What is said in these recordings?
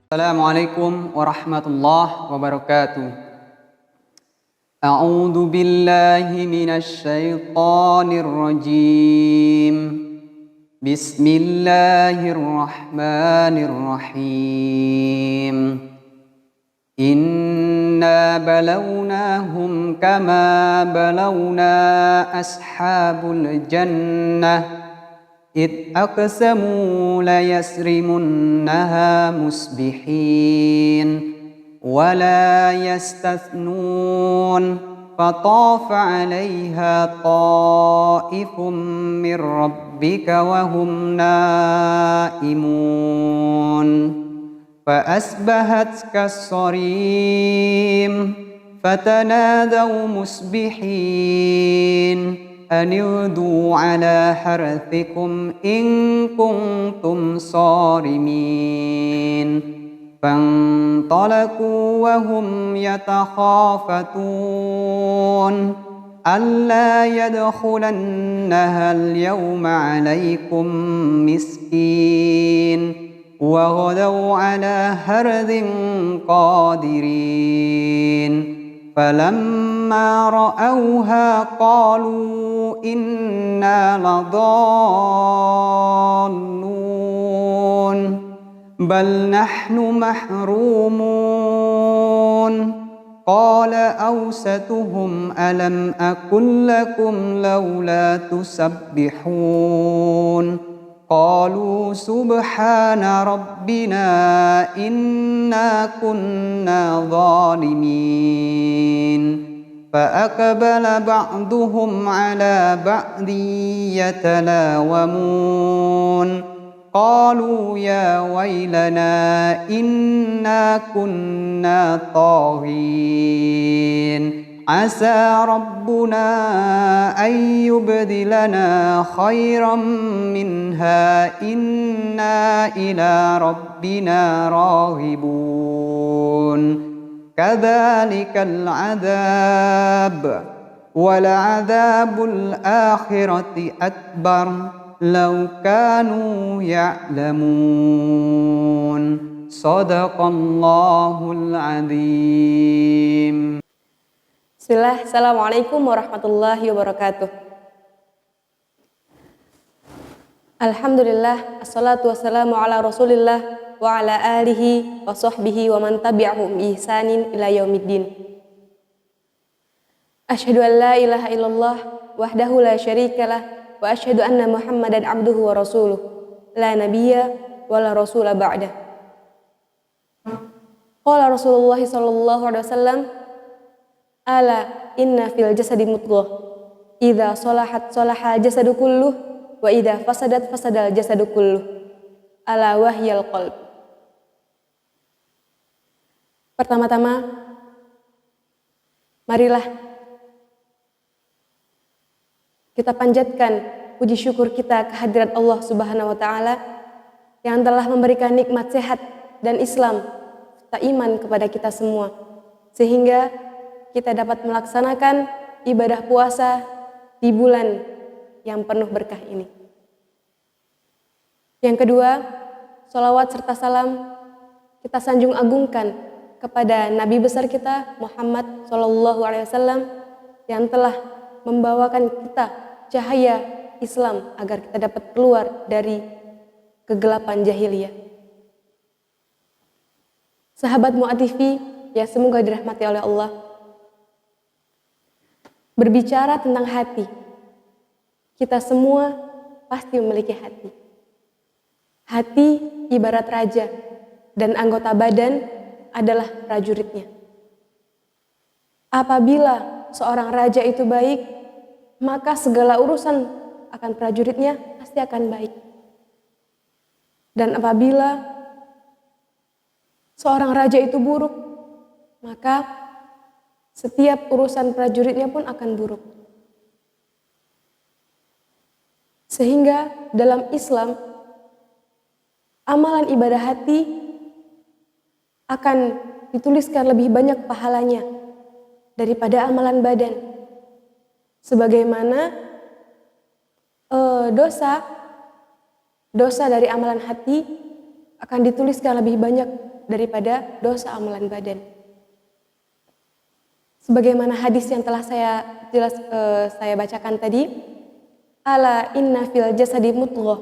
Assalamualaikum warahmatullahi wabarakatuh. A'udzu billahi minasy syaithanir rajim. Bismillahirrahmanirrahim. Inna balawnahum kama balawna ashabul jannah إذ أقسموا ليسرمنها مصبحين ولا يستثنون فطاف عليها طائف من ربك وهم نائمون فأصبحت كالصريم فتنادوا مصبحين أن اغدوا على حرثكم إن كنتم صارمين فانطلقوا وهم يتخافتون ألا يدخلنها اليوم عليكم مسكين وغدوا على حرد قادرين فلما رأوها قالوا إنا لضالون بل نحن محرومون قال أوسطهم ألم أقل لكم لولا تسبحون قالوا سبحان ربنا إنا كنا ظالمين فأقبل بعضهم على بعض يتلاومون قالوا يا ويلنا إنا كنا طاغين عسى ربنا أن يبدلنا خيرا منها إنا إلى ربنا راغبون كذلك العذاب ولعذاب الآخرة أكبر لو كانوا يعلمون صدق الله العظيم. Bismillah, Assalamualaikum warahmatullahi wabarakatuh. Alhamdulillah, assalatu wassalamu ala rasulillah wa ala alihi wa sahbihi wa man tabi'ahum bi ihsanin ila yaumiddin. Asyhadu an la ilaha illallah wahdahu la syarikalah wa asyhadu anna Muhammadan abduhu wa rasuluh la nabiyya wa la rasula ba'dah. Qala Rasulullah sallallahu alaihi wasallam ala inna fil jasadi mudghah idza salahat salahal jasadu kulluh wa idza fasadat fasadal jasadu kulluh ala wahyal qalb. Pertama-tama marilah kita panjatkan puji syukur kita kehadirat Allah Subhanahu wa taala yang telah memberikan nikmat sehat dan Islam serta iman kepada kita semua sehingga kita dapat melaksanakan ibadah puasa di bulan yang penuh berkah ini. Yang kedua, sholawat serta salam kita sanjung agungkan kepada Nabi besar kita Muhammad SAW yang telah membawakan kita cahaya Islam agar kita dapat keluar dari kegelapan jahiliyah. Sahabat Mu'ad TV, ya semoga dirahmati oleh Allah. Berbicara tentang hati, kita semua pasti memiliki hati. Hati ibarat raja dan anggota badan adalah prajuritnya. Apabila seorang raja itu baik, maka segala urusan akan prajuritnya pasti akan baik. Dan apabila seorang raja itu buruk, maka setiap urusan prajuritnya pun akan buruk. Sehingga dalam Islam, amalan ibadah hati akan dituliskan lebih banyak pahalanya daripada amalan badan. Sebagaimana dosa dari amalan hati akan dituliskan lebih banyak daripada dosa amalan badan. Sebagaimana hadis yang telah saya bacakan tadi, ala inna fil jasadi mudghah.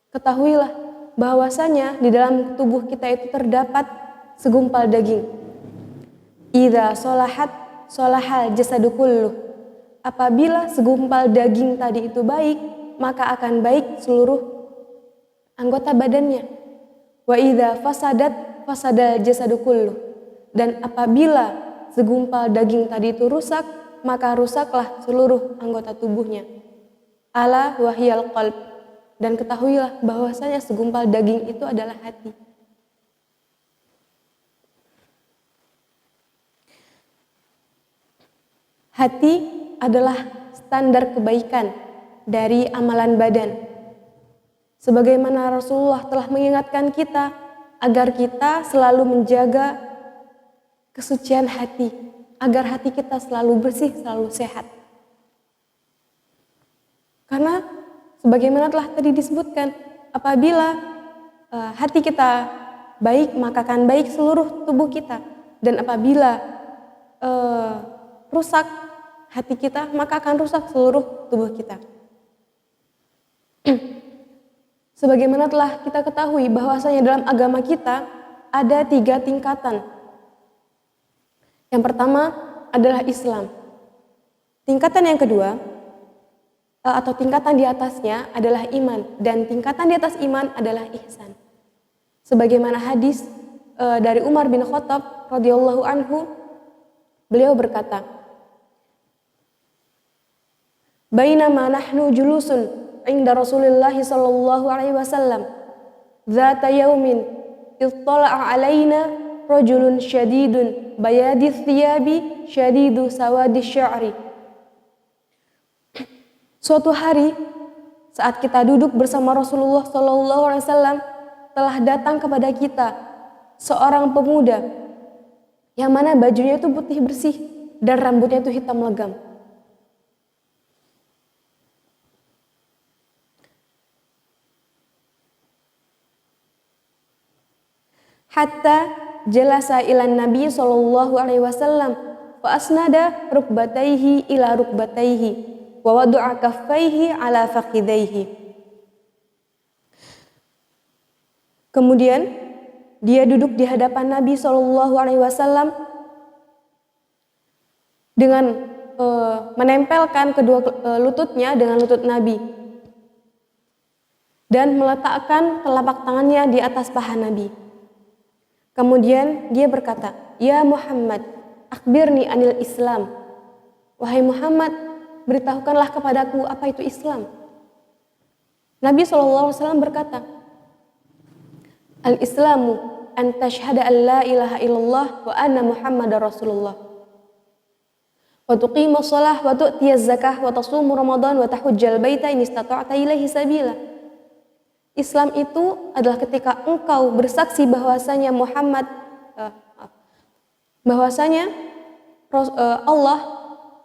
Ketahuilah bahwasanya di dalam tubuh kita itu terdapat segumpal daging. Idza sholahat sholahal jasadu kulluh. Apabila segumpal daging tadi itu baik, maka akan baik seluruh anggota badannya. Wa idza fasadat fasadal jasadu kulluh. Dan apabila segumpal daging tadi itu rusak, maka rusaklah seluruh anggota tubuhnya. Ala wahyal qalb. Dan ketahuilah bahwasanya segumpal daging itu adalah hati. Hati adalah standar kebaikan dari amalan badan. Sebagaimana Rasulullah telah mengingatkan kita agar kita selalu menjaga kesucian hati, agar hati kita selalu bersih, selalu sehat. Karena sebagaimana telah tadi disebutkan, apabila hati kita baik, maka akan baik seluruh tubuh kita. Dan apabila rusak hati kita, maka akan rusak seluruh tubuh kita. Sebagaimana telah kita ketahui bahwasanya dalam agama kita ada 3 tingkatan. Yang pertama adalah Islam. Tingkatan yang kedua atau tingkatan di atasnya adalah iman, dan tingkatan di atas iman adalah ihsan. Sebagaimana hadis dari Umar bin Khattab radhiyallahu anhu, beliau berkata, "Bainama nahnu julusun inda Rasulillah sallallahu alaihi wasallam, dzata yaumin ittala'a alaina rajulun syadidun bayadith thiyabi syadidu sawadi sya'ri." Suatu hari saat kita duduk bersama Rasulullah sallallahu alaihi wasallam, telah datang kepada kita seorang pemuda yang mana bajunya itu putih bersih dan rambutnya itu hitam legam. Hatta jalasa ilan Nabi sallallahu alaihi wasallam fa asnada rukbataihi ila rukbataihi wa wada'a kaffaihi ala fakhidaihi. Kemudian dia duduk di hadapan Nabi sallallahu alaihi wasallam dengan menempelkan kedua lututnya dengan lutut Nabi dan meletakkan telapak tangannya di atas paha Nabi. Kemudian dia berkata, "Ya Muhammad, akhbirni anil Islam." Wahai Muhammad, beritahukanlah kepadaku apa itu Islam. Nabi SAW berkata, "Al-Islamu an tashhada an la ilaha illallah wa anna Muhammadar Rasulullah. Wa tuqima shalah wa tu'tiya zakah wa tasumu Ramadan wa tahujjal baita in istata'ta ilaihi sabila." Islam itu adalah ketika engkau bersaksi bahwasanya Allah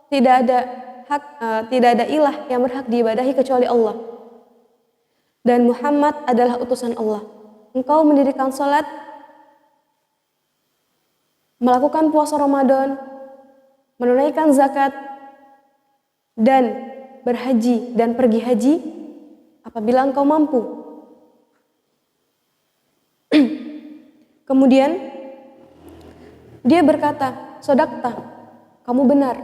tidak ada ilah yang berhak diibadahi kecuali Allah, dan Muhammad adalah utusan Allah. Engkau mendirikan salat, melakukan puasa Ramadan, menunaikan zakat, dan berhaji dan pergi haji apabila engkau mampu. Kemudian dia berkata, "Sodakta, kamu benar."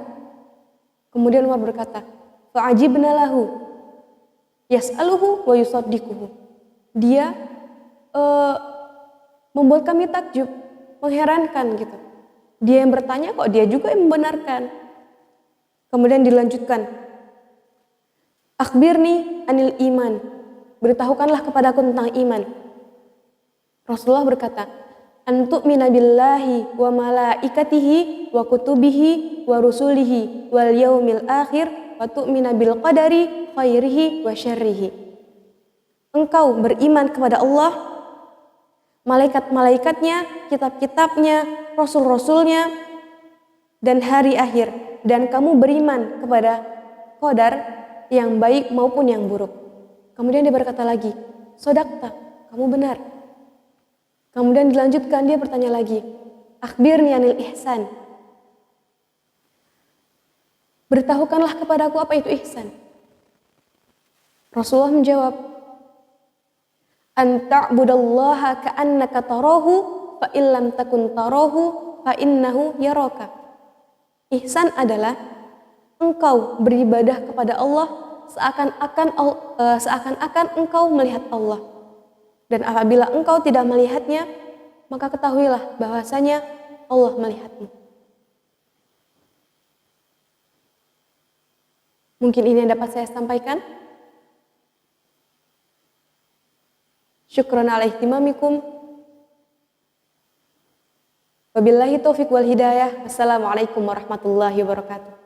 Kemudian Umar berkata, "Fa'ajibna lahu yas'aluhu wa yusaddiquhu." Dia membuat kami takjub, mengherankan gitu. Dia yang bertanya kok dia juga yang membenarkan. Kemudian dilanjutkan, "Akhbirni anil iman." Beritahukanlah kepadaku tentang iman. Rasulullah berkata, "An tu'mina billahi wa malaikatihi wa kutubihi wa rusulihi wal yaumil akhir wa tu'mina bil qadari khairihi wa syarrihi." Engkau beriman kepada Allah, malaikat-malaikatnya, kitab-kitabnya, rasul-rasulnya, dan hari akhir, dan kamu beriman kepada qadar yang baik maupun yang buruk. Kemudian dia berkata lagi, "Sodakta, kamu benar." Kemudian dilanjutkan, dia bertanya lagi, akhbirni anil ihsan. Beritahukanlah kepadaku apa itu ihsan. Rasulullah menjawab, an ta'budallaha ka'annaka tarahu fa illam takun tarahu fa innahu yaraka. Ihsan adalah engkau beribadah kepada Allah seakan-akan engkau melihat Allah. Dan apabila engkau tidak melihatnya, maka ketahuilah bahwasanya Allah melihatmu. Mungkin ini yang dapat saya sampaikan. Syukran ala ihtimamikum. Wabillahi taufiq wal hidayah. Wassalamualaikum warahmatullahi wabarakatuh.